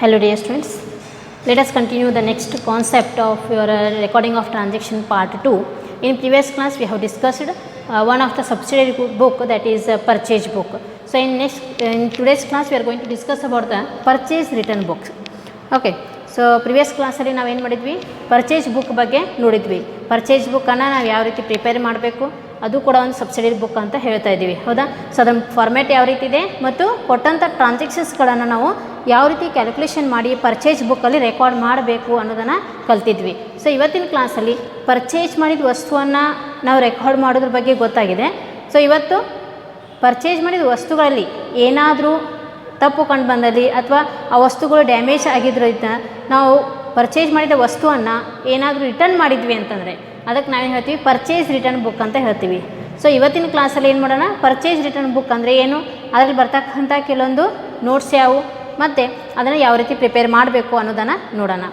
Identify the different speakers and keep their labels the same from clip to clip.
Speaker 1: Hello dear students, let us continue the next concept of your recording of transaction part 2. In previous class we have discussed one of the subsidiary book, that is purchase book. So in today's class we are going to discuss about the purchase return book. Okay, so previous class ಅಲ್ಲಿ ನಾವು ಏನು ಮಾಡಿದ್ವಿ, purchase book ಬಗ್ಗೆ ನೋಡಿದ್ವಿ. Purchase ಬುಕ್ಕನ್ನು ನಾವು ಯಾವ ರೀತಿ ಪ್ರಿಪೇರ್ ಮಾಡಬೇಕು, ಅದು ಕೂಡ ಒಂದು ಸಬ್ಸಿಡರಿ ಬುಕ್ ಅಂತ ಹೇಳ್ತಾ ಇದ್ದೀವಿ, ಹೌದಾ. ಸೊ ಅದರ ಫಾರ್ಮ್ಯಾಟ್ ಯಾವ ರೀತಿ ಇದೆ ಮತ್ತು ಕೊಟ್ಟಂಥ ಟ್ರಾನ್ಸಾಕ್ಷನ್ಸ್ಗಳನ್ನು ನಾವು ಯಾವ ರೀತಿ ಕ್ಯಾಲ್ಕುಲೇಷನ್ ಮಾಡಿ ಪರ್ಚೇಸ್ ಬುಕ್ಕಲ್ಲಿ ರೆಕಾರ್ಡ್ ಮಾಡಬೇಕು ಅನ್ನೋದನ್ನು ಕಲ್ತಿದ್ವಿ. ಸೊ ಇವತ್ತಿನ ಕ್ಲಾಸಲ್ಲಿ ಪರ್ಚೇಸ್ ಮಾಡಿದ ವಸ್ತುವನ್ನು ನಾವು ರೆಕಾರ್ಡ್ ಮಾಡೋದ್ರ ಬಗ್ಗೆ ಗೊತ್ತಾಗಿದೆ. ಸೊ ಇವತ್ತು ಪರ್ಚೇಸ್ ಮಾಡಿದ ವಸ್ತುಗಳಲ್ಲಿ ಏನಾದರೂ ತಪ್ಪು ಕಂಡು ಬಂದಲ್ಲಿ ಅಥವಾ ಆ ವಸ್ತುಗಳು ಡ್ಯಾಮೇಜ್ ಆಗಿದ್ರಿಂದ ನಾವು ಪರ್ಚೇಸ್ ಮಾಡಿದ ವಸ್ತುವನ್ನು ಏನಾದರೂ ರಿಟರ್ನ್ ಮಾಡಿದ್ವಿ ಅಂತಂದರೆ ಅದಕ್ಕೆ ನಾವೇನು ಹೇಳ್ತೀವಿ, ಪರ್ಚೇಸ್ ರಿಟರ್ನ್ ಬುಕ್ ಅಂತ ಹೇಳ್ತೀವಿ. ಸೊ ಇವತ್ತಿನ ಕ್ಲಾಸಲ್ಲಿ ಏನು ಮಾಡೋಣ, ಪರ್ಚೇಸ್ ರಿಟರ್ನ್ ಬುಕ್ ಅಂದರೆ ಏನು, ಅದರಲ್ಲಿ ಬರ್ತಕ್ಕಂಥ ಕೆಲವೊಂದು ನೋಟ್ಸ್ ಯಾವುವು ಮತ್ತು ಅದನ್ನು ಯಾವ ರೀತಿ ಪ್ರಿಪೇರ್ ಮಾಡಬೇಕು ಅನ್ನೋದನ್ನು ನೋಡೋಣ.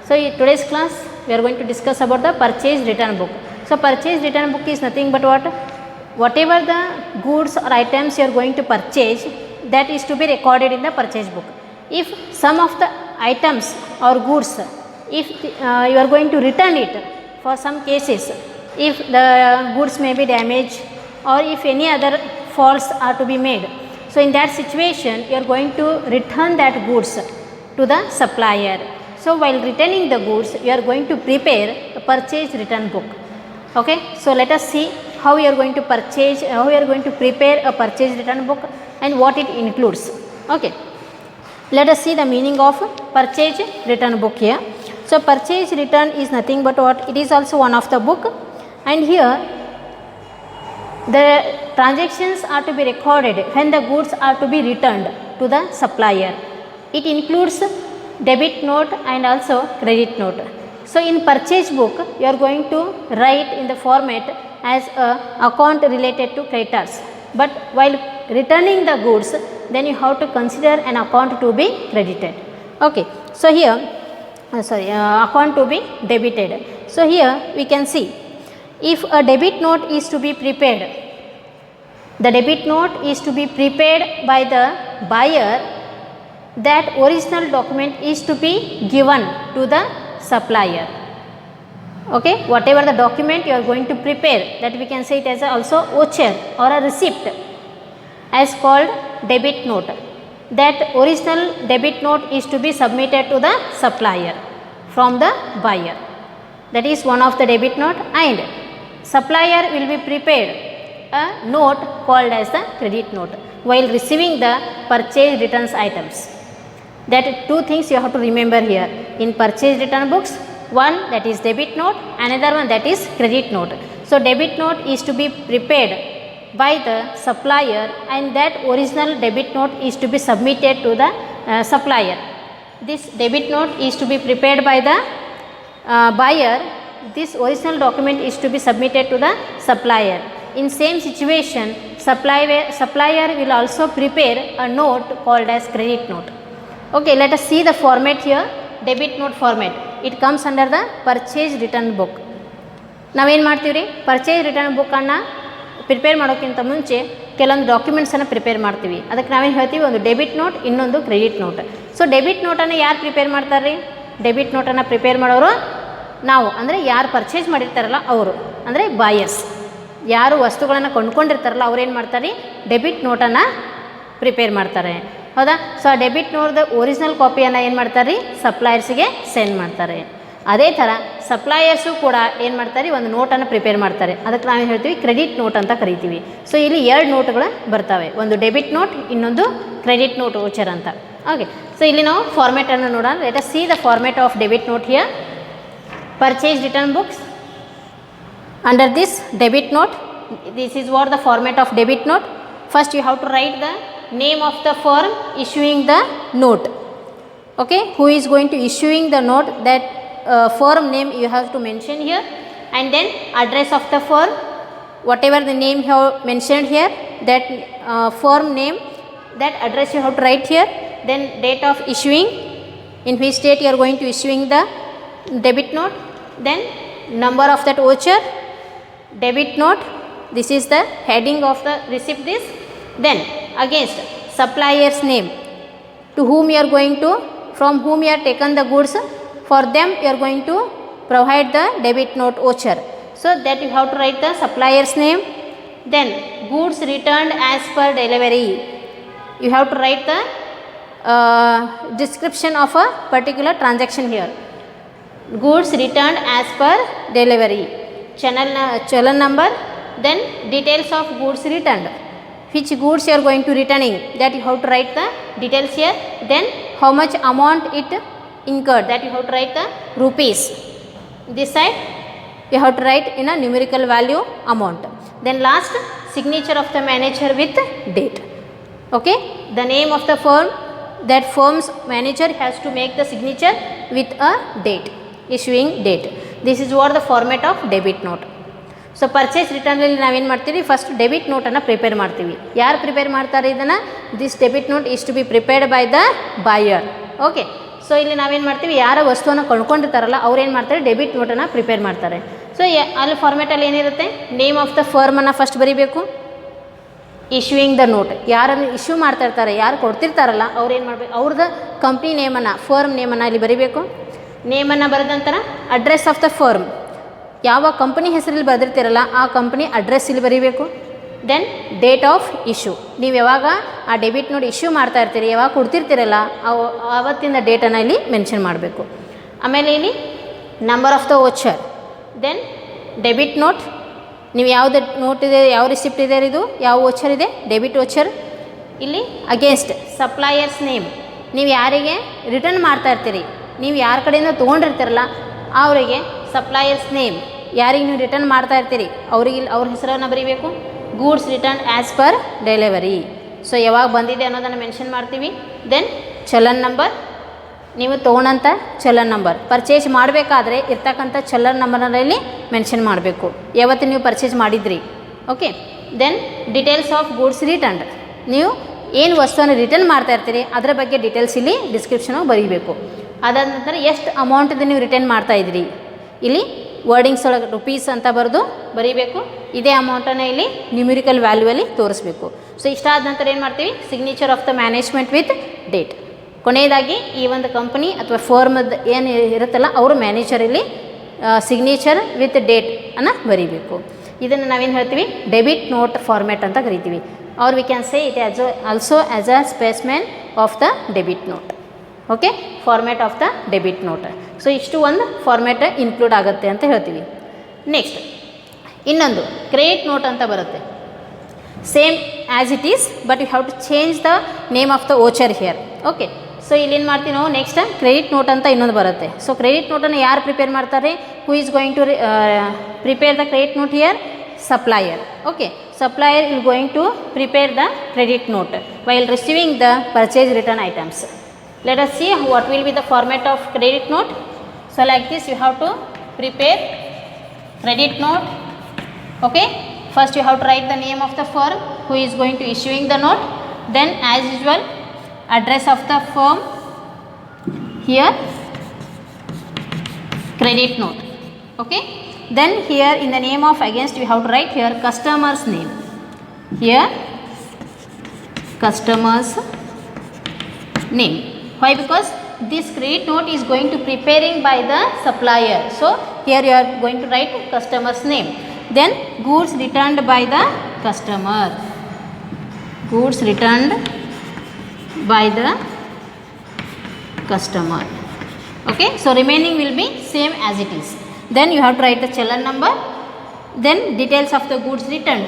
Speaker 1: ಸೊ ಈ today's class we are going to discuss about the purchase return book. So purchase return book is nothing but whatever the goods or items you are going to purchase, that is to be recorded in the purchase book. If some of the items or goods, if you are going to return it, for some cases if the goods may be damaged or if any other faults are to be made, so in that situation you are going to return that goods to the supplier. So while returning the goods you are going to prepare a purchase return book. Okay, so let us see how you are going to purchase, how you are going to prepare a purchase return book and what it includes. Okay, let us see the meaning of purchase return book here. So purchase return is nothing but it is also one of the book, and here the transactions are to be recorded when the goods are to be returned to the supplier. It includes debit note and also credit note. So in purchase book you are going to write in the format as a account related to creditors, but while returning the goods then you have to consider an account to be credited. Okay, so here account to be debited. So here we can see, if a debit note is to be prepared, the debit note is to be prepared by the buyer, that original document is to be given to the supplier. Okay, whatever the document you are going to prepare, that we can say it as also voucher or a receipt, as called debit note. That original debit note is to be submitted to the supplier from the buyer. That is one of the debit note, and supplier will be prepared a note called as the credit note while receiving the purchase returns items. That two things you have to remember here in purchase return books. One, that is debit note, another one that is credit note. So debit note is to be prepared by the supplier, and that original debit note is to be submitted to the supplier. This debit note is to be prepared by the buyer. This original document is to be submitted to the supplier. In same situation, supplier will also prepare a note called as credit note. Okay, let us see the format here. Debit note format, it comes under the purchase return book. ನಾವೇನು ಮಾಡ್ತೀವಿ ರೀ, purchase return ಬುಕ್ಕನ್ನು prepare ಮಾಡೋಕ್ಕಿಂತ ಮುಂಚೆ ಕೆಲವೊಂದು ಡಾಕ್ಯುಮೆಂಟ್ಸನ್ನು prepare ಮಾಡ್ತೀವಿ. ಅದಕ್ಕೆ ನಾವೇನು ಹೇಳ್ತೀವಿ, ಒಂದು ಡೆಬಿಟ್ ನೋಟ್, ಇನ್ನೊಂದು ಕ್ರೆಡಿಟ್ ನೋಟ್. ಸೊ ಡೆಬಿಟ್ ನೋಟನ್ನು ಯಾರು ಪ್ರಿಪೇರ್ ಮಾಡ್ತಾರೆ ರೀ, ಡೆಬಿಟ್ ನೋಟನ್ನು ಪ್ರಿಪೇರ್ ಮಾಡೋರು ನಾವು, ಅಂದರೆ ಯಾರು ಪರ್ಚೇಸ್ ಮಾಡಿರ್ತಾರಲ್ಲ ಅವರು, ಅಂದರೆ ಬಾಯರ್ಸ್, ಯಾರು ವಸ್ತುಗಳನ್ನು ಕೊಂಡ್ಕೊಂಡಿರ್ತಾರಲ್ಲ ಅವ್ರು ಏನು ಮಾಡ್ತಾರೆ, ಡೆಬಿಟ್ ನೋಟನ್ನು ಪ್ರಿಪೇರ್ ಮಾಡ್ತಾರೆ, ಹೌದಾ. ಸೊ ಆ ಡೆಬಿಟ್ ನೋಟ್ದ ಒರಿಜಿನಲ್ ಕಾಪಿಯನ್ನು ಏನು ಮಾಡ್ತಾರೆ ರೀ, ಸಪ್ಲೈಯರ್ಸಿಗೆ ಸೆಂಡ್ ಮಾಡ್ತಾರೆ. ಅದೇ ಥರ ಸಪ್ಲೈಯರ್ಸು ಕೂಡ ಏನು ಮಾಡ್ತಾರೆ, ಒಂದು ನೋಟನ್ನು ಪ್ರಿಪೇರ್ ಮಾಡ್ತಾರೆ. ಅದಕ್ಕೆ ನಾವೇನು ಹೇಳ್ತೀವಿ, ಕ್ರೆಡಿಟ್ ನೋಟ್ ಅಂತ ಕರಿತೀವಿ. ಸೊ ಇಲ್ಲಿ ಎರಡು ನೋಟ್ಗಳು ಬರ್ತವೆ, ಒಂದು ಡೆಬಿಟ್ ನೋಟ್, ಇನ್ನೊಂದು ಕ್ರೆಡಿಟ್ ನೋಟ್ ವೋಚರ್ ಅಂತ. ಓಕೆ, ಸೊ ಇಲ್ಲಿ ನಾವು ಫಾರ್ಮೇಟನ್ನು ನೋಡೋಣ. Let us C the format of debit note here. Purchase return books, under this debit note, this is what the format of debit note. First you have to write the name of the firm issuing the note. Okay, who is going to issuing the note, that firm name you have to mention here, and then address of the firm, whatever the name you have mentioned here, that firm name, that address you have to write here. Then date of issuing, in which date you are going to issuing the debit note, then number of that voucher, debit note, this is the heading of the receipt, this. Then against supplier's name, to whom you are going to from whom you have taken the goods, for them you are going to provide the debit note voucher. So that you have to write the supplier's name, then goods returned as per delivery. You have to write the description of a particular transaction here. Goods returned as per delivery, chalan number, then details of goods returned, which goods you are going to returning, that you have to write the details here. Then how much amount it incurred, that you have to write the rupees. This side you have to write in a numerical value amount. Then last, signature of the manager with date. Okay, the name of the firm, that firm's manager has to make the signature with a date, issuing date. This is what the format of debit note. So purchase ರಿಟರ್ನಲ್ಲಿ ನಾವೇನು ಮಾಡ್ತೀವಿ, first debit ನೋಟನ್ನು prepare ಮಾಡ್ತೀವಿ. ಯಾರು prepare ಮಾಡ್ತಾರೆ ಇದನ್ನು? This debit note is to be prepared by the buyer. Okay, so ಇಲ್ಲಿ ನಾವೇನು ಮಾಡ್ತೀವಿ, ಯಾರ ವಸ್ತುವನ್ನು ಕೊಂಡ್ಕೊಂಡಿರ್ತಾರಲ್ಲ ಅವ್ರು ಏನು ಮಾಡ್ತಾರೆ, ಡೆಬಿಟ್ ನೋಟನ್ನು ಪ್ರಿಪೇರ್ ಮಾಡ್ತಾರೆ. ಸೊ ಅಲ್ಲಿ ಫಾರ್ಮೇಟಲ್ಲಿ ಏನಿರುತ್ತೆ, ನೇಮ್ ಆಫ್ ದ ಫರ್ಮನ್ನು ಫಸ್ಟ್ ಬರೀಬೇಕು, ಇಶ್ಯೂಯಿಂಗ್ ದ ನೋಟ್, ಯಾರನ್ನು ಇಶ್ಯೂ ಮಾಡ್ತಾ ಇರ್ತಾರೆ, ಯಾರು ಕೊಡ್ತಿರ್ತಾರಲ್ಲ ಅವ್ರು ಏನು ಮಾಡಬೇಕು, ಅವ್ರದ್ದು ಕಂಪ್ನಿ ನೇಮನ್ನು, ಫರ್ಮ್ ನೇಮನ್ನು ಇಲ್ಲಿ ಬರೀಬೇಕು. ನೇಮನ್ನು ಬರೆದ ನಂತರ ಅಡ್ರೆಸ್ ಆಫ್ ದ ಫರ್ಮ್, ಯಾವ ಕಂಪನಿ ಹೆಸರಲ್ಲಿ ಬರೆದಿರ್ತೀರಲ್ಲ ಆ ಕಂಪನಿ ಅಡ್ರೆಸ್ ಇಲ್ಲಿ ಬರೀಬೇಕು. ದೆನ್ ಡೇಟ್ ಆಫ್ ಇಶ್ಯೂ, ನೀವು ಯಾವಾಗ ಆ ಡೆಬಿಟ್ ನೋಟ್ ಇಶ್ಯೂ ಮಾಡ್ತಾ ಇರ್ತೀರಿ, ಯಾವಾಗ ಕೊಡ್ತಿರ್ತೀರಲ್ಲ ಆವತ್ತಿನ ಡೇಟನ್ನು ಇಲ್ಲಿ ಮೆನ್ಷನ್ ಮಾಡಬೇಕು. ಆಮೇಲೆ ಇಲ್ಲಿ number of the voucher, then debit note, ನೀವು ಯಾವುದು ನೋಟ್ ಇದೆ, ಯಾವ ರಿಸಿಪ್ಟ್ ಇದೆ, ಇದು ಯಾವ ವೋಚರ್ ಇದೆ, ಡೆಬಿಟ್ ವೋಚರ್. ಇಲ್ಲಿ ಅಗೇನ್ಸ್ಟ್ ಸಪ್ಲೈಯರ್ಸ್ ನೇಮ್, ನೀವು ಯಾರಿಗೆ ರಿಟರ್ನ್ ಮಾಡ್ತಾ ಇರ್ತೀರಿ, ನೀವು ಯಾರ ಕಡೆಯಿಂದ ತೊಗೊಂಡಿರ್ತೀರಲ್ಲ ಅವರಿಗೆ ಸಪ್ಲೈಯರ್ಸ್ ನೇಮ್, ಯಾರಿಗೆ ನೀವು ರಿಟರ್ನ್ ಮಾಡ್ತಾ ಇರ್ತೀರಿ ಅವ್ರಿಗೆ ಅವ್ರ ಹೆಸರನ್ನು ಬರೀಬೇಕು. Goods return as per delivery, so ಯಾವಾಗ ಬಂದಿದೆ ಅನ್ನೋದನ್ನು ಮೆನ್ಷನ್ ಮಾಡ್ತೀವಿ. ದೆನ್ ಚಲನ್ ನಂಬರ್, ನೀವು ತೊಗೊಂಡಂಥ ಚಲನ್ ನಂಬರ್, ಪರ್ಚೇಸ್ ಮಾಡಬೇಕಾದ್ರೆ ಇರ್ತಕ್ಕಂಥ ಚಲನ್ ನಂಬರಲ್ಲಿ ಮೆನ್ಷನ್ ಮಾಡಬೇಕು, ಯಾವತ್ತು ನೀವು ಪರ್ಚೇಸ್ ಮಾಡಿದ್ರಿ. Okay, then details of goods returned, ನೀವು ಏನು ವಸ್ತುವನ್ನು ರಿಟರ್ನ್ ಮಾಡ್ತಾ ಇರ್ತೀರಿ ಅದರ ಬಗ್ಗೆ ಡೀಟೇಲ್ಸ್ ಇಲ್ಲಿ ಡಿಸ್ಕ್ರಿಪ್ಷನು ಬರೀಬೇಕು. ಅದಾದ ನಂತರ ಎಷ್ಟು ಅಮೌಂಟಿಂದ ನೀವು ರಿಟರ್ನ್ ಮಾಡ್ತಾಯಿದ್ರಿ, ಇಲ್ಲಿ ವರ್ಡಿಂಗ್ಸ್ ಒಳಗೆ ರುಪೀಸ್ ಅಂತ ಬರೆದು ಬರೀಬೇಕು. ಇದೇ ಅಮೌಂಟನ್ನು ಇಲ್ಲಿ ನ್ಯೂಮಿರಿಕಲ್ ವ್ಯಾಲ್ಯೂವಲ್ಲಿ ತೋರಿಸ್ಬೇಕು. ಸೊ ಇಷ್ಟಾದ ನಂತರ ಏನು ಮಾಡ್ತೀವಿ, signature of the management with date. ಕೊನೆಯದಾಗಿ ಈ ಒಂದು ಕಂಪನಿ ಅಥವಾ ಫರ್ಮದ ಏನು ಇರುತ್ತಲ್ಲ ಅವರು ಮ್ಯಾನೇಜರಲ್ಲಿ ಸಿಗ್ನೇಚರ್ ವಿತ್ ಡೇಟ್ ಅನ್ನು ಬರೀಬೇಕು. ಇದನ್ನು ನಾವೇನು ಹೇಳ್ತೀವಿ, ಡೆಬಿಟ್ ನೋಟ್ ಫಾರ್ಮ್ಯಾಟ್ ಅಂತ ಕರಿತೀವಿ. Or we can say it as also as a specimen of the debit note. Okay, format of the debit note. So ಇಷ್ಟು ಒಂದು ಫಾರ್ಮ್ಯಾಟ್ ಇನ್ಕ್ಲೂಡ್ ಆಗುತ್ತೆ ಅಂತ ಹೇಳ್ತೀವಿ. ನೆಕ್ಸ್ಟ್ ಇನ್ನೊಂದು ಕ್ರೆಡಿಟ್ ನೋಟ್ ಅಂತ ಬರುತ್ತೆ. Same as it is, but you have to change the name of the voucher here. Okay, so ಇಲ್ಲೇನು ಮಾಡ್ತೀವಿ ನಾವು, ನೆಕ್ಸ್ಟ್ ಕ್ರೆಡಿಟ್ ನೋಟ್ ಅಂತ ಇನ್ನೊಂದು ಬರುತ್ತೆ. ಸೊ ಕ್ರೆಡಿಟ್ ನೋಟನ್ನು ಯಾರು ಪ್ರಿಪೇರ್ ಮಾಡ್ತಾರೆ, who is going to prepare the credit note here, supplier. Okay, supplier is going to prepare the credit note while receiving the purchase return items. Let us see what will be the format of credit note. So like this you have to prepare credit note. Okay, first you have to write the name of the firm who is going to issuing the note, then as usual address of the firm here, credit note. Okay, then here in the name of against you have to write here customer's name, here customer's name. Why? Because this credit note is going to preparing by the supplier, so here you are going to write customer's name. Then goods returned by the customer, goods returned by the customer. Okay, so remaining will be same as it is. Then you have to write the challan number, then details of the goods returned,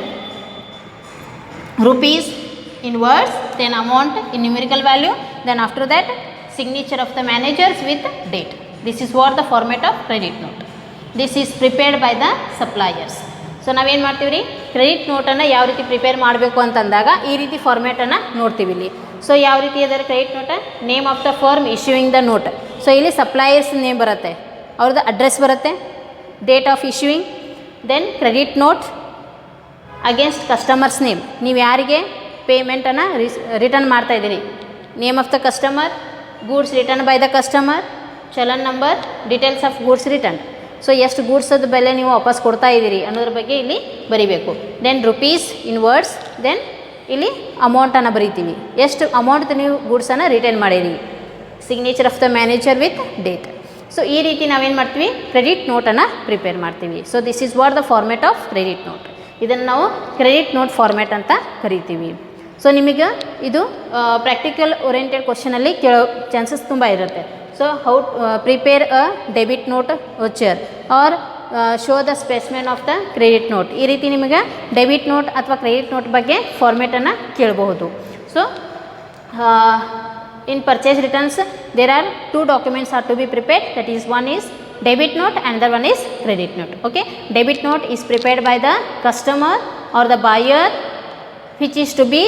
Speaker 1: rupees in words, then amount in numerical value, then after that signature of the managers with date. This is what the format of credit note. This is prepared by the suppliers. So ನಾವೇನು ಮಾಡ್ತೀವಿ ರೀ, credit ನೋಟನ್ನು ಯಾವ ರೀತಿ prepare ಮಾಡಬೇಕು ಅಂತಂದಾಗ ಈ ರೀತಿ ಫಾರ್ಮ್ಯಾಟನ್ನು ನೋಡ್ತೀವಿ ಇಲ್ಲಿ. ಸೊ ಯಾವ ರೀತಿ ಅದರ credit note, name of the firm issuing the note. So ಇಲ್ಲಿ ಸಪ್ಲೈಯರ್ಸ್ ನೇಮ್ ಬರುತ್ತೆ, ಅವ್ರದ್ದು ಅಡ್ರೆಸ್ ಬರುತ್ತೆ, date of issuing, then credit note against customers name, ನೀವು ಯಾರಿಗೆ ಪೇಮೆಂಟನ್ನು ರಿಟರ್ನ್ ಮಾಡ್ತಾಯಿದ್ದೀರಿ, name of the customer, goods return by the customer, challan number, details of goods return. So ಎಷ್ಟು ಗೂಡ್ಸದ ಬೆಲೆ ನೀವು ವಾಪಸ್ ಕೊಡ್ತಾ ಇದ್ದೀರಿ ಅನ್ನೋದ್ರ ಬಗ್ಗೆ ಇಲ್ಲಿ ಬರೀಬೇಕು. Then rupees in words, then ಇಲ್ಲಿ ಅಮೌಂಟನ್ನು ಬರೀತೀವಿ, ಎಷ್ಟು ಅಮೌಂಟ್ ನೀವು ಗೂಡ್ಸನ್ನು ರಿಟರ್ನ್ ಮಾಡಿರಿ. Signature of the manager with date. So ಈ ರೀತಿ ನಾವೇನು ಮಾಡ್ತೀವಿ, ಕ್ರೆಡಿಟ್ ನೋಟನ್ನು ಪ್ರಿಪೇರ್ ಮಾಡ್ತೀವಿ. So this is what the format of credit note. ಇದನ್ನು ನಾವು ಕ್ರೆಡಿಟ್ ನೋಟ್ ಫಾರ್ಮ್ಯಾಟ್ ಅಂತ ಕರಿತೀವಿ. ಸೊ ನಿಮಗೆ ಇದು ಪ್ರಾಕ್ಟಿಕಲ್ ಓರಿಯೆಂಟೆಡ್ ಕ್ವಶನಲ್ಲಿ ಕೇಳೋ ಚಾನ್ಸಸ್ ತುಂಬ ಇರುತ್ತೆ. So how prepare a debit note voucher or show the specimen of the credit note. ಈ ರೀತಿ ನಿಮಗೆ ಡೆಬಿಟ್ ನೋಟ್ ಅಥವಾ ಕ್ರೆಡಿಟ್ ನೋಟ್ ಬಗ್ಗೆ ಫಾರ್ಮ್ಯಾಟನ್ನು ಕೇಳಬಹುದು. So in purchase returns there are two documents are to be prepared, that is one is debit note and the one is credit note. Okay, debit note is prepared by the customer or the buyer, which is to be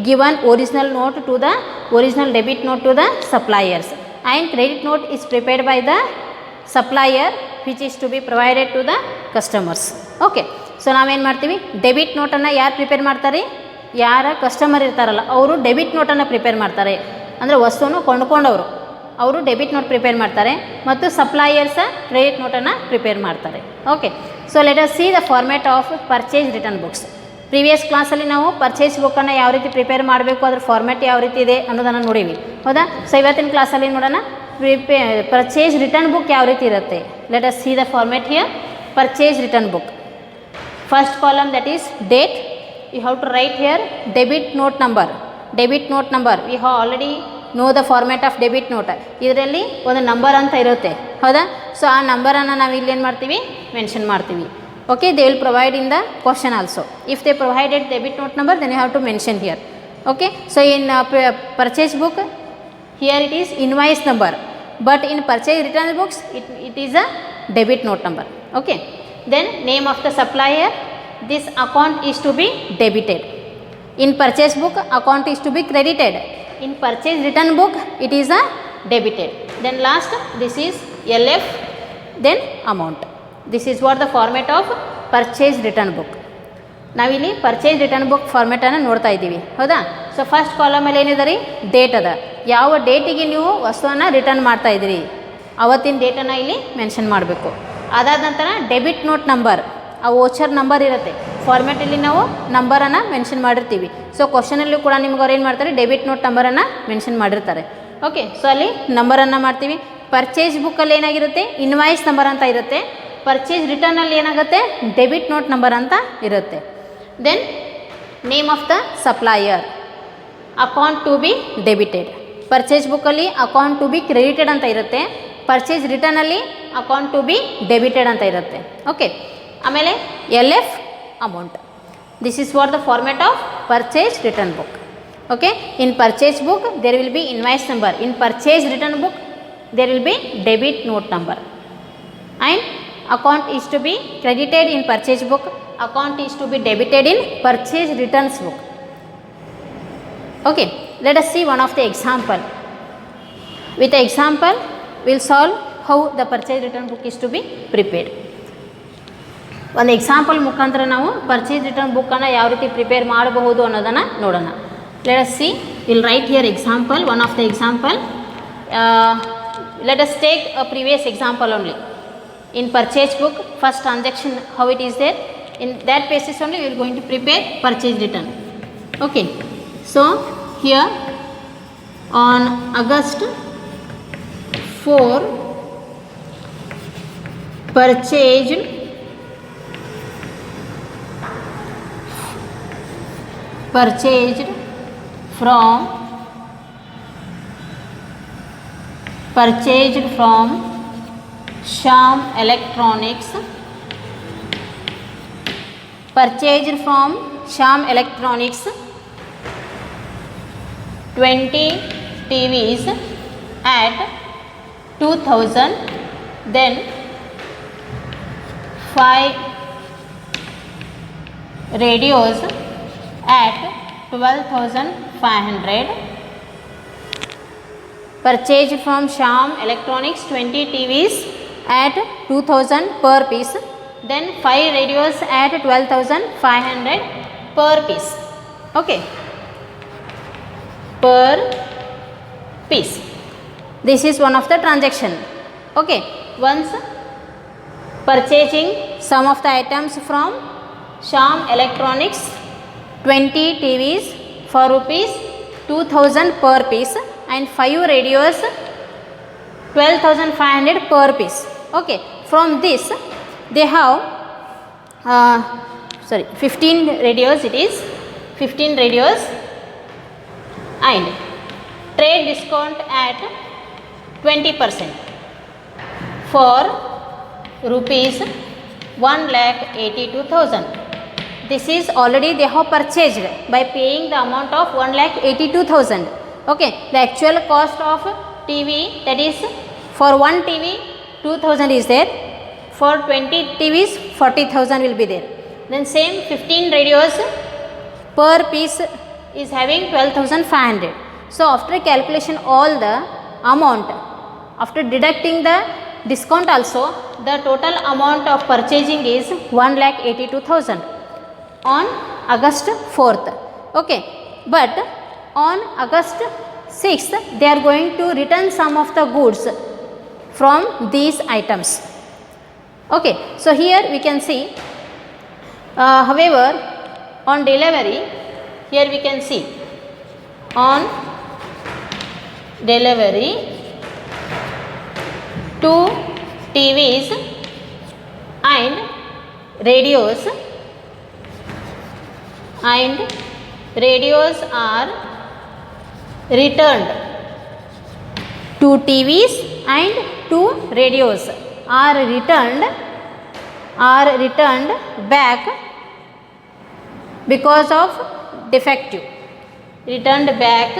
Speaker 1: given original note to the original debit note to the suppliers, and credit note is prepared by the supplier, which is to be provided to the customers. Okay, so ನಾವೇನು ಮಾಡ್ತೀವಿ, debit ನೋಟನ್ನು ಯಾರು prepare ಮಾಡ್ತಾರೆ, ಯಾರ customer ಇರ್ತಾರಲ್ಲ ಅವರು debit ನೋಟನ್ನು prepare ಮಾಡ್ತಾರೆ. ಅಂದರೆ ವಸ್ತುವನ್ನು ಕೊಂಡ್ಕೊಂಡವರು ಅವರು ಡೆಬಿಟ್ ನೋಟ್ ಪ್ರಿಪೇರ್ ಮಾಡ್ತಾರೆ ಮತ್ತು ಸಪ್ಲೈಯರ್ಸ ಕ್ರೆಡಿಟ್ ನೋಟನ್ನು ಪ್ರಿಪೇರ್ ಮಾಡ್ತಾರೆ. Okay, so let us C the format of purchase return books. Previous ಕ್ಲಾಸಲ್ಲಿ ನಾವು ಪರ್ಚೇಸ್ ಬುಕ್ಕನ್ನು ಯಾವ ರೀತಿ ಪ್ರಿಪೇರ್ ಮಾಡಬೇಕು, ಅದ್ರ ಫಾರ್ಮ್ಯಾಟ್ ಯಾವ ರೀತಿ ಇದೆ ಅನ್ನೋದನ್ನು ನೋಡೀವಿ, ಹೌದಾ. ಸೊ ಇವತ್ತಿನ ಕ್ಲಾಸಲ್ಲಿ ನೋಡೋಣ ಪರ್ಚೇಸ್ ರಿಟರ್ನ್ ಬುಕ್ ಯಾವ ರೀತಿ ಇರುತ್ತೆ. Let us C the format here. Purchase return book, first column that is date. You have to write here debit note number. Debit note number we have already know the format of debit note. ಇದರಲ್ಲಿ ಒಂದು number ಅಂತ ಇರುತ್ತೆ, ಹೌದಾ. So ಆ ನಂಬರನ್ನು ನಾವು ಇಲ್ಲಿ ಏನು ಮಾಡ್ತೀವಿ, ಮೆನ್ಷನ್ ಮಾಡ್ತೀವಿ. Okay, they will provide in the question also. If they provided debit note number then you have to mention here. Okay, so in purchase book here it is invoice number, but in purchase return books it is a debit note number. Okay, then name of the supplier. This account is to be debited. In purchase book account is to be credited. In purchase return book it is a debited. Then last this is LF, then amount. This is what the format of purchase return book. ನಾವಿಲ್ಲಿ purchase return book ಫಾರ್ಮ್ಯಾಟನ್ನು ನೋಡ್ತಾ ಇದ್ದೀವಿ, ಹೌದಾ. So first ಕಾಲಮಲ್ಲಿ ಏನಿದೆ ರೀ, date ಅದ. ಯಾವ ಡೇಟಿಗೆ ನೀವು ವಸ್ತುವನ್ನು ರಿಟರ್ನ್ ಮಾಡ್ತಾ ಇದ್ದೀರಿ ಅವತ್ತಿನ ಡೇಟನ್ನು ಇಲ್ಲಿ ಮೆನ್ಷನ್ ಮಾಡಬೇಕು. ಅದಾದ ನಂತರ ಡೆಬಿಟ್ ನೋಟ್ ನಂಬರ್, ಆ ವೋಚರ್ ನಂಬರ್ ಇರುತ್ತೆ. ಫಾರ್ಮ್ಯಾಟಲ್ಲಿ ನಾವು ನಂಬರನ್ನು ಮೆನ್ಷನ್ ಮಾಡಿರ್ತೀವಿ. ಸೊ ಕ್ವಶನಲ್ಲೂ ಕೂಡ ನಿಮ್ಗೆ ಅವ್ರು ಏನು ಮಾಡ್ತಾರೆ, ಡೆಬಿಟ್ ನೋಟ್ ನಂಬರನ್ನು ಮೆನ್ಷನ್ ಮಾಡಿರ್ತಾರೆ. ಓಕೆ, ಸೊ ಅಲ್ಲಿ ನಂಬರನ್ನು ಮಾಡ್ತೀವಿ. ಪರ್ಚೇಸ್ ಬುಕ್ಕಲ್ಲಿ ಏನಾಗಿರುತ್ತೆ, ಇನ್ವಾಯ್ಸ್ ನಂಬರ್ ಅಂತ ಇರುತ್ತೆ. ಪರ್ಚೇಸ್ ರಿಟರ್ನಲ್ಲಿ ಏನಾಗುತ್ತೆ, ಡೆಬಿಟ್ ನೋಟ್ ನಂಬರ್ ಅಂತ ಇರುತ್ತೆ. Then name of the supplier, account to be debited. Purchase ಬುಕ್ಕಲ್ಲಿ ಅಕೌಂಟ್ ಟು ಬಿ ಕ್ರೆಡಿಟೆಡ್ ಅಂತ ಇರುತ್ತೆ. ಪರ್ಚೇಸ್ ರಿಟರ್ನಲ್ಲಿ ಅಕೌಂಟ್ ಟು ಬಿ ಡೆಬಿಟೆಡ್ ಅಂತ ಇರುತ್ತೆ. ಓಕೆ, ಆಮೇಲೆ LF amount. This is what the format of purchase return book. Okay, in purchase book there will be invoice number. In purchase return book there will be debit note number. And account is to be credited in purchase book, account is to be debited in purchase returns book. Okay, let us see one of the example. With the example will solve how the purchase return book is to be prepared. ಒಂದು example ಮುಖಾಂತರ ನಾವು purchase return ಬುಕ್ಕನ್ನು ಯಾವ ರೀತಿ prepare ಮಾಡಬಹುದು ಅನ್ನೋದನ್ನು ನೋಡೋಣ. Let us see, will write here example, one of the example. Let us take a previous example only. In purchase book first transaction how it is there, in that basis only we are going to prepare purchase return. Okay, so here on August 4 purchased from Shyam Electronics. Purchased from Shyam Electronics 20 TVs at 2000, then 5 radios at 12,500. Purchased from Shyam Electronics 20 TVs at 2,000 per piece, then 5 radios at 12,500 per piece. Okay, per piece. This is one of the transaction. Okay, once purchasing some of the items from Shyam Electronics 20 TVs for rupees 2000 per piece and 5 radios 12,500 per piece. Okay, from this they have 15 radios, it is 15 radios, and trade discount at 20% for rupees 1,82,000. This is already they have purchased by paying the amount of 1,82,000. Okay, the actual cost of TV, that is for one TV 2,000 is there, for 20 TVs 40,000 will be there. Then same 15 radios per piece is having 12,500. So after calculation all the amount, after deducting the discount also, the total amount of purchasing is 1,82,000 on August 4th. Okay, but on August 6th they are going to return some of the goods from these items. Okay, so here we can see, however, on delivery, here we can see on delivery 2 TVs and radios are returned. 2 TVs and 2 radios are returned back because of defective. Returned back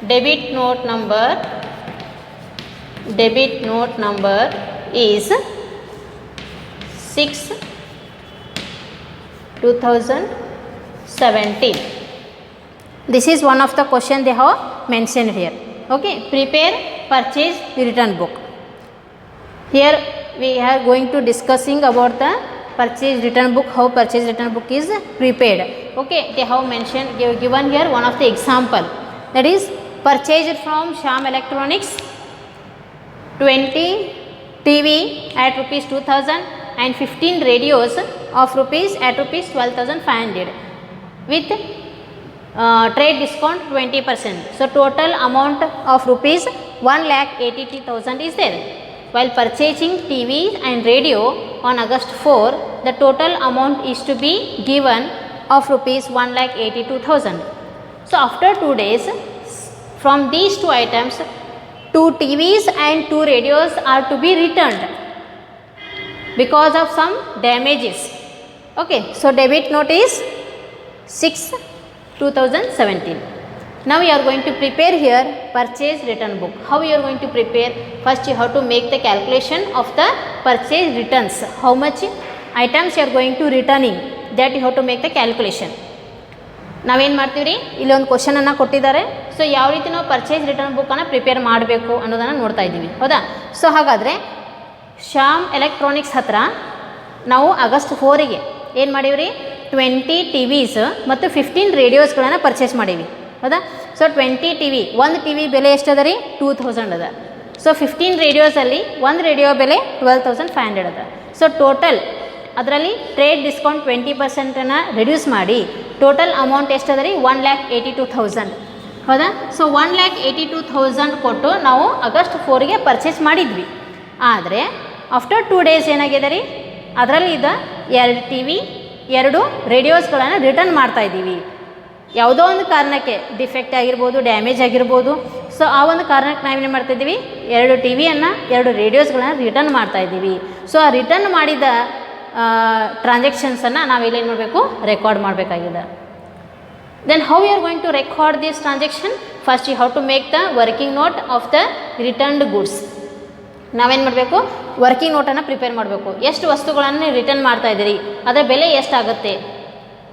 Speaker 1: debit note number is 6/2017. This is one of the question they have mentioned here. Okay, prepare purchase return book. Here we are going to discussing about the purchase return book, how purchase return book is prepared. Okay, they have mentioned, given here one of the example, that is purchased from Shyam Electronics 20 TV at rupees 2,000 and 15 radios of rupees at rupees 12,500 with trade discount 20%. So total amount of rupees 1,82,000 is there. While purchasing TV and radio on August 4, the total amount is to be given of rupees 1,82,000. So after 2 days, from these 2 items, 2 TVs and 2 radios are to be returned because of some damages. Okay, so debit note is 6/2017. Now you are going to prepare here purchase return book. How you are going to prepare? First you have to make the calculation of the purchase returns. How much items you are going to returning, that you have to make the calculation. ನಾವೇನು ಮಾಡ್ತೀವಿ ರೀ, ಇಲ್ಲೊಂದು ಕ್ವಶನನ್ನು ಕೊಟ್ಟಿದ್ದಾರೆ. So ಯಾವ ರೀತಿ ನಾವು purchase return ಬುಕ್ಕನ್ನು prepare ಮಾಡಬೇಕು ಅನ್ನೋದನ್ನು ನೋಡ್ತಾ ಇದ್ದೀವಿ, ಹೌದಾ. ಸೊ ಹಾಗಾದರೆ ಶ್ಯಾಮ್ ಎಲೆಕ್ಟ್ರಾನಿಕ್ಸ್ ಹತ್ರ ನಾವು August 4ಗೆ ಏನು ಮಾಡೀವಿ ರೀ, 20 TVs ಮತ್ತು 15 ರೇಡಿಯೋಸ್ಗಳನ್ನು ಪರ್ಚೇಸ್ ಮಾಡೀವಿ, ಹೌದಾ. ಸೊ 20 TV, ಒಂದು ಟಿ ವಿ ಬೆಲೆ ಎಷ್ಟು ಅದ ರೀ, 2,000 ಅದ. ಸೊ 15 ರೇಡಿಯೋಸಲ್ಲಿ ಒಂದು ರೇಡಿಯೋ ಬೆಲೆ 12,500 ಅದ. ಸೊ ಟೋಟಲ್ ಅದರಲ್ಲಿ ಟ್ರೇಡ್ ಡಿಸ್ಕೌಂಟ್ 20% ರಿಡ್ಯೂಸ್ ಮಾಡಿ ಟೋಟಲ್ ಅಮೌಂಟ್ ಎಷ್ಟು ಅದ ರೀ, 1,82,000, ಹೌದಾ. ಸೊ 1,82,000 ಕೊಟ್ಟು ನಾವು August 4ಗೆ ಪರ್ಚೇಸ್ ಮಾಡಿದ್ವಿ. ಆದರೆ ಆಫ್ಟರ್ 2 ಡೇಸ್ ಏನಾಗಿದೆ ರೀ, ಅದರಲ್ಲಿ ಇದ್ದ 2 TV 2 ರೇಡಿಯೋಸ್ಗಳನ್ನು ರಿಟರ್ನ್ ಮಾಡ್ತಾ ಇದ್ದೀವಿ. ಯಾವುದೋ ಒಂದು ಕಾರಣಕ್ಕೆ ಡಿಫೆಕ್ಟ್ ಆಗಿರ್ಬೋದು, ಡ್ಯಾಮೇಜ್ ಆಗಿರ್ಬೋದು. ಸೊ ಆ ಒಂದು ಕಾರಣಕ್ಕೆ ನಾವೇನು ಮಾಡ್ತಾಯಿದ್ದೀವಿ, 2 TVಯನ್ನು 2 ರೇಡಿಯೋಸ್ಗಳನ್ನು ರಿಟರ್ನ್ ಮಾಡ್ತಾಯಿದ್ದೀವಿ. ಸೊ ಆ ರಿಟರ್ನ್ ಮಾಡಿದ ಟ್ರಾನ್ಸಾಕ್ಷನ್ಸನ್ನು ನಾವೆಲ್ಲೇನು ಮಾಡಬೇಕು, ರೆಕಾರ್ಡ್ ಮಾಡಬೇಕಾಗಿದೆ. Then how you are going to record this transaction? First you have to make the working note of the returned goods. ನಾವೇನು ಮಾಡಬೇಕು, ವರ್ಕಿಂಗ್ ನೋಟನ್ನು ಪ್ರಿಪೇರ್ ಮಾಡಬೇಕು. ಎಷ್ಟು ವಸ್ತುಗಳನ್ನು ರಿಟರ್ನ್ ಮಾಡ್ತಾ ಇದ್ದೀರಿ, ಅದರ ಬೆಲೆ ಎಷ್ಟಾಗುತ್ತೆ,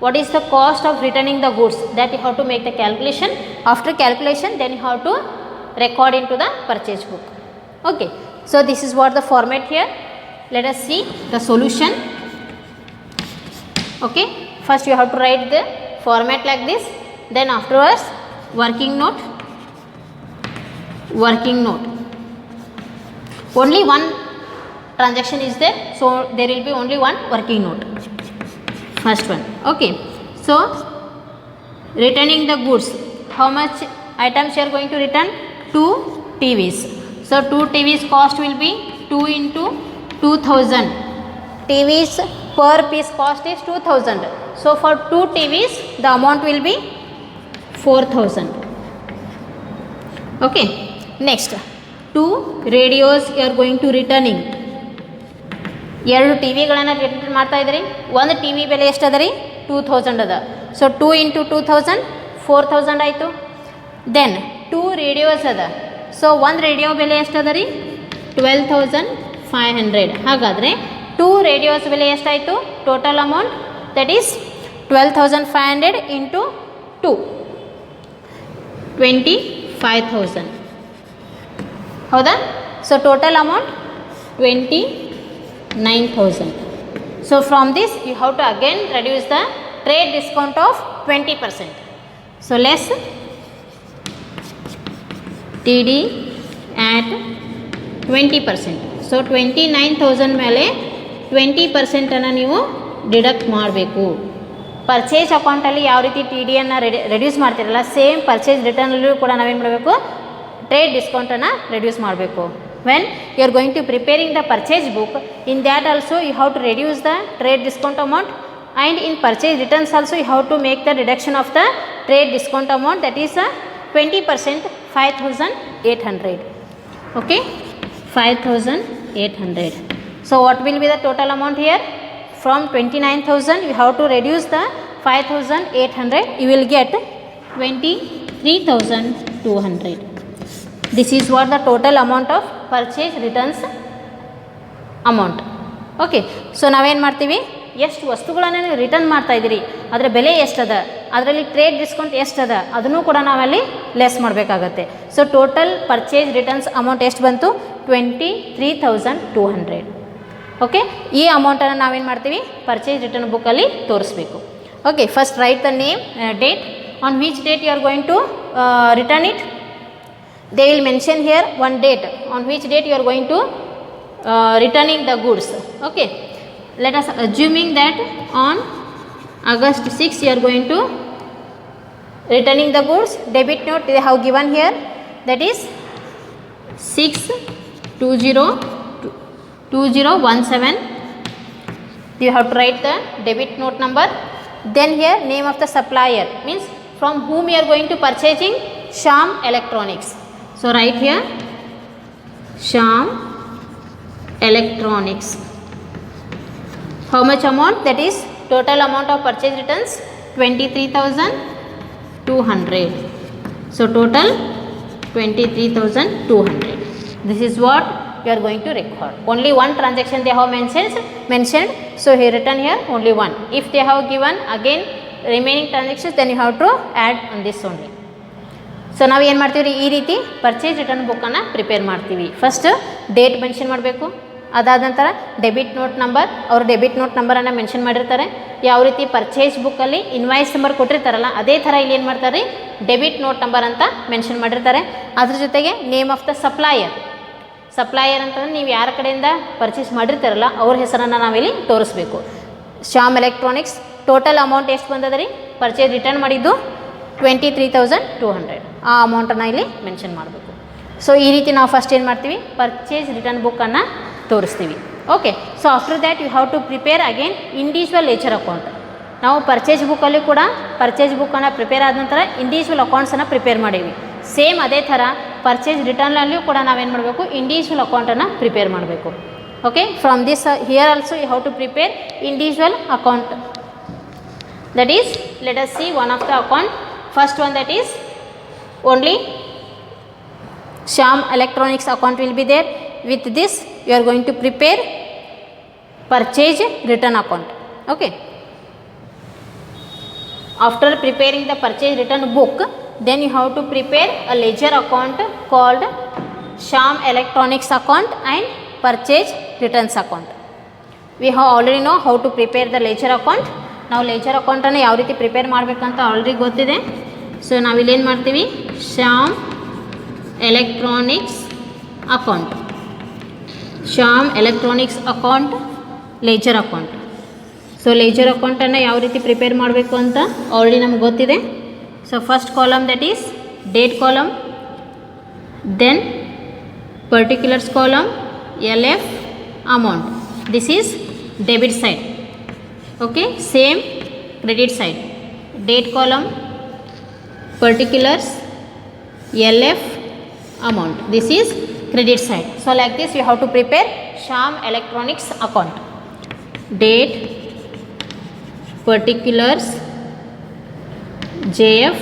Speaker 1: what is the cost of returning the goods, that you have to make the calculation. After calculation then you have to record into the purchase book. Okay, so this is what the format here. Let us see the solution. Okay, first you have to write the format like this, then afterwards working note. Only one transaction is there, so there will be only one working note. First one. Okay, so returning the goods, how much items you are going to return 2 TVs. So 2 TVs cost will be 2 into 2000. TVs per piece cost is 2000. So for 2 TVs the amount will be 4000. Okay. Next, 2 radios you are going to returning. 2 ಟಿವಿಗಳನ್ನು return ಮಾಡ್ತಾ ಇದ್ರಿ. ಒಂದು T V ಬೆಲೆ ಎಷ್ಟು ಅದ ರೀ? 2000 ಅದ. So 2 into 2000 4000 ಆಯಿತು. Then 2 radios ಅದ. ಸೊ ಒಂದು ರೇಡಿಯೋ ಬೆಲೆ ಎಷ್ಟು ಅದ ರೀ? 12500. ಹಾಗಾದರೆ 2 ರೇಡಿಯೋಸ್ ಬೆಲೆ ಎಷ್ಟಾಯಿತು? Total amount that is 12500 into 2 25000. ಹೌದಾ? So total amount 29000. So from this you have to again reduce the trade discount of 20%. So less TD at 20%. So 29000 ಮೇಲೆ 20% ಅನ್ನು ನೀವು ಡಿಡಕ್ಟ್ ಮಾಡಬೇಕು. ಪರ್ಚೇಸ್ ಅಕೌಂಟಲ್ಲಿ ಯಾವ ರೀತಿ ಟಿ ಡಿಯನ್ನು ರೆಡ್ಯೂಸ್ ಮಾಡ್ತಿರಲ್ಲ, ಸೇಮ್ ಪರ್ಚೇಸ್ ರಿಟರ್ನಲ್ಲೂ ಕೂಡ ನಾವೇನು ಮಾಡಬೇಕು? ಟ್ರೇಡ್ ಡಿಸ್ಕೌಂಟನ್ನು ರೆಡ್ಯೂಸ್ ಮಾಡಬೇಕು. When you are going to preparing the purchase book, in that also you have to reduce the trade discount amount, and in purchase returns also you have to make the reduction of the trade discount amount, that is 20%, 5800. Okay, 5800. So what will be the total amount here? From 29000 you have to reduce the 5800, you will get 23200. This is what the total amount of purchase returns amount. Okay, so ನಾವೇನು ಮಾಡ್ತೀವಿ? ಎಷ್ಟು ವಸ್ತುಗಳನ್ನು ನೀವು return ಮಾಡ್ತಾ ಇದ್ದೀರಿ, ಅದರ ಬೆಲೆ ಎಷ್ಟದ, ಅದರಲ್ಲಿ ಟ್ರೇಡ್ ಡಿಸ್ಕೌಂಟ್ ಎಷ್ಟದ, ಅದನ್ನು ಕೂಡ ನಾವಲ್ಲಿ ಲೆಸ್ ಮಾಡಬೇಕಾಗತ್ತೆ. So total purchase returns amount ಎಷ್ಟು ಬಂತು? 23200. ಓಕೆ, ಈ ಅಮೌಂಟನ್ನು ನಾವೇನು ಮಾಡ್ತೀವಿ? ಪರ್ಚೇಸ್ ರಿಟರ್ನ್ ಬುಕ್ಕಲ್ಲಿ ತೋರಿಸ್ಬೇಕು. Okay, first write the name, date, on which date you are going to return it. They will mention here one date, on which date you are going to returning the goods. Okay, let us assuming that on August 6 you are going to returning the goods. Debit note they have given here, that is 6202017. You have to write the debit note number. Then here name of the supplier, means from whom you are going to purchasing, Shyam Electronics. So write here Shyam Electronics. How much amount? That is total amount of purchase returns 23200. So total 23200. This is what you are going to record. Only one transaction they have mentioned. So here written here only one. If they have given again remaining transactions, then you have to add on this only. So ನಾವು ಏನು ಮಾಡ್ತೀವಿ ರೀ? ಈ ರೀತಿ purchase return ಬುಕ್ಕನ್ನು prepare ಮಾಡ್ತೀವಿ. First date mention ಮಾಡಬೇಕು. ಅದಾದ ನಂತರ ಡೆಬಿಟ್ ನೋಟ್ ನಂಬರ್, ಅವರು ಡೆಬಿಟ್ ನೋಟ್ ನಂಬರನ್ನು ಮೆನ್ಷನ್ ಮಾಡಿರ್ತಾರೆ. ಯಾವ ರೀತಿ ಪರ್ಚೇಸ್ ಬುಕ್ಕಲ್ಲಿ ಇನ್ವಾಯ್ಸ್ ನಂಬರ್ ಕೊಟ್ಟಿರ್ತಾರಲ್ಲ, ಅದೇ ಥರ ಇಲ್ಲಿ ಏನು ಮಾಡ್ತಾರೆ? ಡೆಬಿಟ್ ನೋಟ್ ನಂಬರ್ ಅಂತ ಮೆನ್ಷನ್ ಮಾಡಿರ್ತಾರೆ. ಅದ್ರ ಜೊತೆಗೆ ನೇಮ್ ಆಫ್ ದ ಸಪ್ಲಾಯರ್ ಅಂತಂದರೆ ನೀವು ಯಾರ ಕಡೆಯಿಂದ ಪರ್ಚೇಸ್ ಮಾಡಿರ್ತಾರಲ್ಲ ಅವ್ರ ಹೆಸರನ್ನು ನಾವಿಲ್ಲಿ ತೋರಿಸ್ಬೇಕು. ಶ್ಯಾಮ್ ಎಲೆಕ್ಟ್ರಾನಿಕ್ಸ್ ಟೋಟಲ್ ಅಮೌಂಟ್ ಎಷ್ಟು ಬಂದದ ರೀ? ಪರ್ಚೇಸ್ ರಿಟರ್ನ್ ಮಾಡಿದ್ದು 23200. ಆ ಅಮೌಂಟನ್ನು ಇಲ್ಲಿ ಮೆನ್ಷನ್ ಮಾಡಬೇಕು. ಸೊ ಈ ರೀತಿ ನಾವು ಫಸ್ಟ್ ಏನು ಮಾಡ್ತೀವಿ? ಪರ್ಚೇಸ್ ರಿಟರ್ನ್ ಬುಕ್ಕನ್ನು ತೋರಿಸ್ತೀವಿ. Okay, so after that you have to prepare again individual ಲೇಚರ್ account. ನಾವು ಪರ್ಚೇಸ್ ಬುಕ್ಕಲ್ಲಿ ಕೂಡ ಪರ್ಚೇಸ್ ಬುಕ್ಕನ್ನು ಪ್ರಿಪೇರ್ ಆದ ನಂತರ ಇಂಡಿವಿಜುವಲ್ ಅಕೌಂಟ್ಸನ್ನು ಪ್ರಿಪೇರ್ ಮಾಡೀವಿ. ಸೇಮ್ ಅದೇ ಥರ ಪರ್ಚೇಸ್ ರಿಟರ್ನಲ್ಲಿಯೂ ಕೂಡ ನಾವೇನು ಮಾಡಬೇಕು? ಇಂಡಿವಿಜುವಲ್ ಅಕೌಂಟನ್ನು ಪ್ರಿಪೇರ್ ಮಾಡಬೇಕು. Okay, from this here also you have to prepare individual account. That is, let us see one of the account. First one, that is only Shyam Electronics account will be there. With this you are going to prepare purchase return account. Okay, after preparing the purchase return book, then you have to prepare a ledger account called Shyam Electronics account and purchase returns account. We have already know how to prepare the ledger account. ನಾವು laser ಅಕೌಂಟನ್ನು ಯಾವ ರೀತಿ prepare ಮಾಡಬೇಕಂತ already ಗೊತ್ತಿದೆ. So ನಾವಿಲ್ಲೇನು ಮಾಡ್ತೀವಿ? Shyam electronics account, Shyam electronics account, laser account. So laser ಅಕೌಂಟನ್ನು ಯಾವ ರೀತಿ ಪ್ರಿಪೇರ್ ಮಾಡಬೇಕು ಅಂತ ಆಲ್ರೆಡಿ ನಮ್ಗೆ ಗೊತ್ತಿದೆ. So first column that is date column, then particulars column, LF, amount. This is debit side. Okay, same credit side. Date column, particulars, LF, amount. This is credit side. So like this you have to prepare Shyam Electronics account. Date, particulars, JF,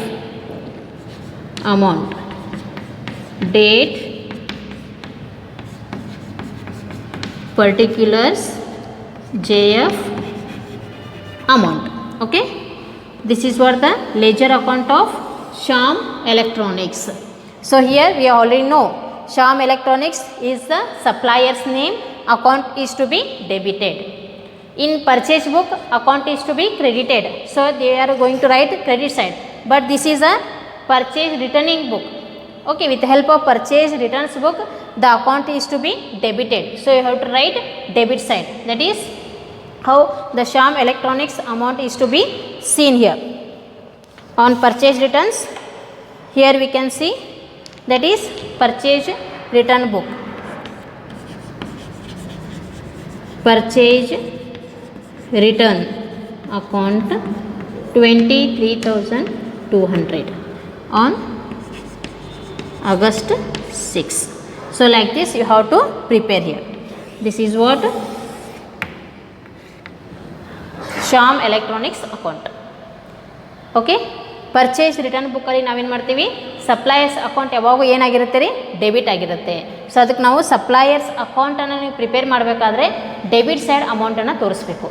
Speaker 1: amount. Date, particulars, JF, amount. Okay, this is what the ledger account of Shyam Electronics. So here we already know Shyam Electronics is the supplier's name, account is to be debited. In purchase book, account is to be credited, so they are going to write credit side, but this is a purchase returning book. Okay, with the help of purchase returns book, the account is to be debited, so you have to write debit side. That is how the Shyam Electronics amount is to be seen here. On purchase returns, here we can see that is purchase return book. Purchase return account 23,200 on August 6. So like this you have to prepare here. This is what Shyam Electronics account. Okay, purchase return ಬುಕ್ಕಲ್ಲಿ ನಾವೇನು ಮಾಡ್ತೀವಿ, suppliers account ಯಾವಾಗೂ ಏನಾಗಿರುತ್ತೆ ರೀ, debit ಆಗಿರುತ್ತೆ. So ಅದಕ್ಕೆ ನಾವು suppliers ಅಕೌಂಟನ್ನು ನೀವು ಪ್ರಿಪೇರ್ ಮಾಡಬೇಕಾದ್ರೆ ಡೆಬಿಟ್ ಸೈಡ್ ಅಮೌಂಟನ್ನು ತೋರಿಸ್ಬೇಕು.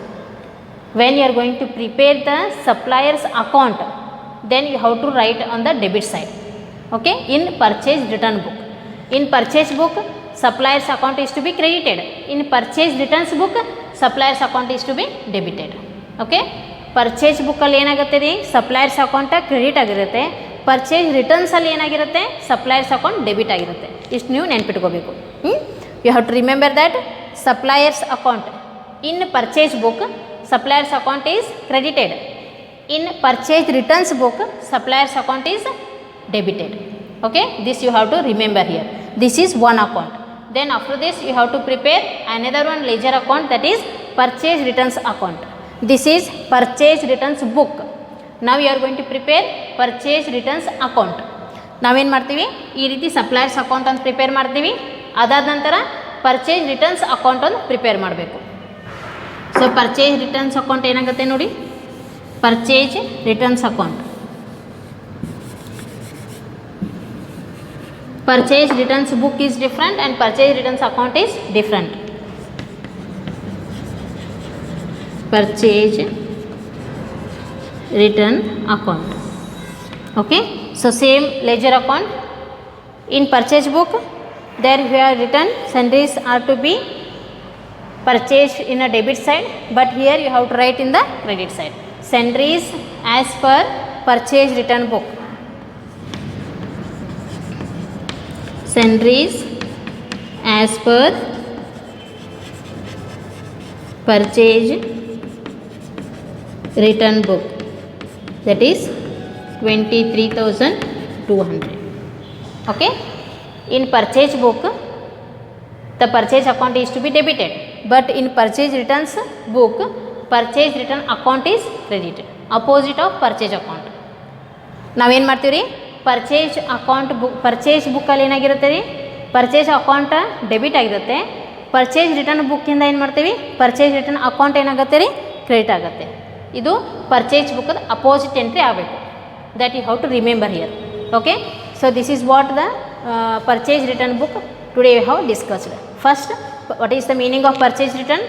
Speaker 1: When you are going to prepare the suppliers account, then you have to write on the debit side. Okay, in purchase return book. In purchase book suppliers account is to be credited. In purchase returns book, suppliers account is to be debited. Okay, purchase book ಅಲ್ಲಿ ಏನಾಗುತ್ತೆ ರೀ, suppliers account credit ಆಗಿರುತ್ತೆ. Purchase returns ಅಲ್ಲಿ ಏನಾಗಿರುತ್ತೆ, suppliers account debit ಆಗಿರುತ್ತೆ. ಇಷ್ಟು ನೀವು ನೆನ್ಪಿಟ್ಕೋಬೇಕು. You have to remember that suppliers account in purchase book, suppliers account is credited. In purchase returns book, suppliers account is debited. Okay, this you have to remember here. This is one account. Then after this you have to prepare another one ledger account, that is purchase returns account. This is purchase returns book. Now you are going to prepare purchase returns account. ನಾವೇನು ಮಾಡ್ತೀವಿ, ಈ ರೀತಿ suppliers account ಅಂತ prepare ಮಾಡ್ತೀವಿ. ಅದಾದ ನಂತರ purchase returns account ಅಂತ prepare ಮಾಡಬೇಕು. ಸೊ ಪರ್ಚೇಸ್ ರಿಟರ್ನ್ಸ್ ಅಕೌಂಟ್ ಏನಾಗುತ್ತೆ ನೋಡಿ, purchase returns account. Purchase returns book is different and purchase returns account is different. Purchase return account. Okay, so same ledger account. In purchase book, there you have written sundries are to be purchased in a debit side, but here you have to write in the credit side. Sundries as per purchase return book. Sundries as per purchase return book, that is 23,200. Okay, in purchase book the purchase account is to be debited, but in purchase returns book purchase return account is credited, opposite of purchase account. ನಾವೇನು ಮಾಡ್ತೀವಿ ರೀ, purchase account book, purchase ಬುಕ್ಕಲ್ಲಿ ಏನಾಗಿರುತ್ತೆ ರೀ, purchase account debit ಆಗಿರುತ್ತೆ. Purchase return ಬುಕ್ಕಿಂದ ಏನು ಮಾಡ್ತೀವಿ, purchase return account ಏನಾಗುತ್ತೆ ರೀ, ಕ್ರೆಡಿಟ್ ಆಗುತ್ತೆ. ಇದು ಪರ್ಚೇಸ್ ಬುಕ್ಕದ ಅಪೋಸಿಟ್ ಎಂಟ್ರಿ ಆಗಬೇಕು. That you have to remember here. Okay, so this is what the purchase return book today we have discussed. First, what is the meaning of purchase return?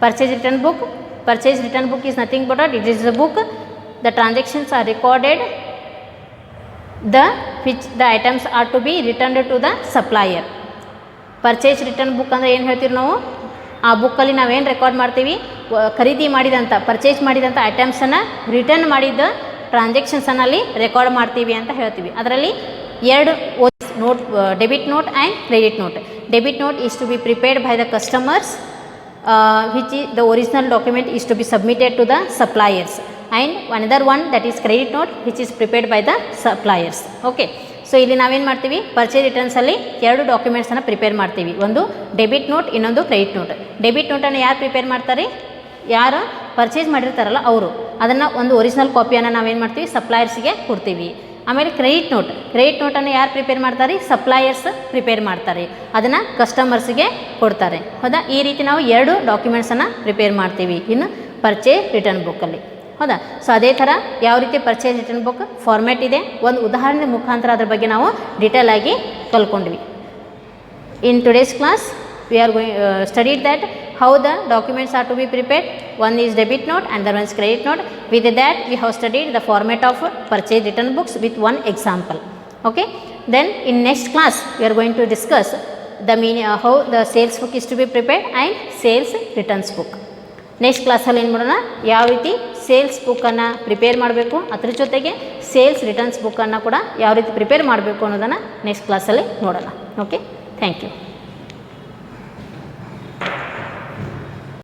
Speaker 1: Purchase return book. Purchase return book is nothing but it is a book. The transactions are recorded, which the items are to be returned to the supplier. Purchase return book ಅಂದರೆ ಏನು ಹೇಳ್ತೀವಿ ನಾವು, ಆ ಬುಕ್ಕಲ್ಲಿ ನಾವೇನು record ಮಾಡ್ತೀವಿ, ಖರೀದಿ ಮಾಡಿದಂಥ, ಪರ್ಚೇಸ್ ಮಾಡಿದಂಥ ಐಟಮ್ಸನ್ನು ರಿಟರ್ನ್ ಮಾಡಿದ ಟ್ರಾನ್ಸಾಕ್ಷನ್ಸನ್ನಲ್ಲಿ ರೆಕಾರ್ಡ್ ಮಾಡ್ತೀವಿ ಅಂತ ಹೇಳ್ತೀವಿ. ಅದರಲ್ಲಿ ಎರಡು note, debit note and credit note. Debit note is to be prepared by the customers, which is the original document is to be submitted to the suppliers, and another one that is credit note which is prepared by the suppliers. Okay, so ಇಲ್ಲಿ ನಾವೇನು ಮಾಡ್ತೀವಿ, purchase ರಿಟರ್ನ್ಸಲ್ಲಿ ಎರಡು ಡಾಕ್ಯುಮೆಂಟ್ಸನ್ನು prepare ಮಾಡ್ತೀವಿ, ಒಂದು debit note, ಇನ್ನೊಂದು credit note. Debit ನೋಟನ್ನು ಯಾರು prepare ಮಾಡ್ತಾರೆ, ಯಾರು ಪರ್ಚೇಸ್ ಮಾಡಿರ್ತಾರಲ್ಲ ಅವರು, ಅದನ್ನು ಒಂದು ಒರಿಜಿನಲ್ ಕಾಪಿಯನ್ನು ನಾವೇನು ಮಾಡ್ತೀವಿ, ಸಪ್ಲೈಯರ್ಸ್ಗೆ ಕೊಡ್ತೀವಿ. ಆಮೇಲೆ ಕ್ರೆಡಿಟ್ ನೋಟನ್ನು ಯಾರು ಪ್ರಿಪೇರ್ ಮಾಡ್ತಾರೆ, ಸಪ್ಲೈಯರ್ಸ್ ಪ್ರಿಪೇರ್ ಮಾಡ್ತಾರೆ, ಅದನ್ನು ಕಸ್ಟಮರ್ಸ್ಗೆ ಕೊಡ್ತಾರೆ. ಹೌದಾ, ಈ ರೀತಿ ನಾವು ಎರಡು ಡಾಕ್ಯುಮೆಂಟ್ಸನ್ನು ಪ್ರಿಪೇರ್ ಮಾಡ್ತೀವಿ ಇನ್ನು ಪರ್ಚೇಸ್ ರಿಟರ್ನ್ ಬುಕ್ಕಲ್ಲಿ. ಹೌದಾ, ಸೊ ಅದೇ ಥರ ಯಾವ ರೀತಿ ಪರ್ಚೇಸ್ ರಿಟರ್ನ್ ಬುಕ್ ಫಾರ್ಮ್ಯಾಟ್ ಇದೆ, ಒಂದು ಉದಾಹರಣೆ ಮುಖಾಂತರ ಅದ್ರ ಬಗ್ಗೆ ನಾವು ಡೀಟೇಲ್ ಆಗಿ ಕಲ್ತ್ಕೊಂಡ್ವಿ. In today's class we are going studied that how the documents are to be prepared. One is debit note and the one is credit note. With that we have studied the format of purchase return books with one example. Okay, then in next class we are going to discuss the meaning how the sales book is to be prepared and sales returns book. Next ಕ್ಲಾಸಲ್ಲಿ ಏನು ಮಾಡೋಣ, ಯಾವ ರೀತಿ sales ಬುಕ್ಕನ್ನು prepare ಮಾಡಬೇಕು, ಅದ್ರ ಜೊತೆಗೆ sales returns ಬುಕ್ಕನ್ನು ಕೂಡ ಯಾವ ರೀತಿ ಪ್ರಿಪೇರ್ ಮಾಡಬೇಕು ಅನ್ನೋದನ್ನು ನೆಕ್ಸ್ಟ್ ಕ್ಲಾಸಲ್ಲಿ ನೋಡೋಣ. Okay, thank you.